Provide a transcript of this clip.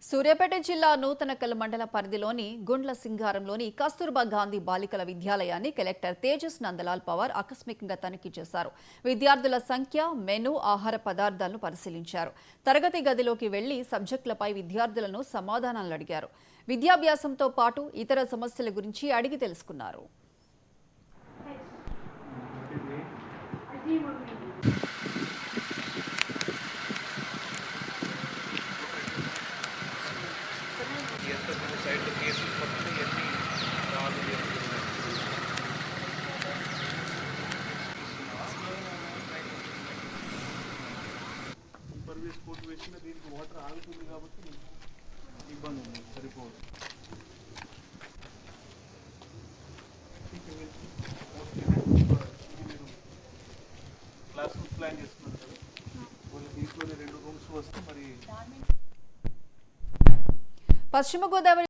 సూర్యాపేట జిల్లా నూతనకల్ మండల పరిధిలోని గుండ్ల సింగారంలోని కస్తూర్బా గాంధీ బాలికల విద్యాలయాన్ని కలెక్టర్ తేజస్ నందలాల్ పవార్ ఆకస్మికంగా తనిఖీ చేశారు. విద్యార్థుల సంఖ్య, మెను, ఆహార పదార్థాలను పరిశీలించారు. తరగతి గదిలోకి వెళ్లి సబ్జెక్టులపై విద్యార్థులను సమాధానాలు అడిగారు. విద్యాభ్యాసంతో పాటు ఇతర సమస్యల గురించి అడిగి తెలుసుకున్నారు. సర్వీస్ కోట్ వేసిన దీనికి వాటర్ ఆగుతుంది కాబట్టి ఇబ్బంది ఉంది, సరిపోదు. క్లాస్ రూమ్ ప్లాన్ చేస్తున్నారు కదా, వాళ్ళు దీంట్లోనే 2 రూమ్స్ వస్తే మరి పశ్చిమ గోదావరి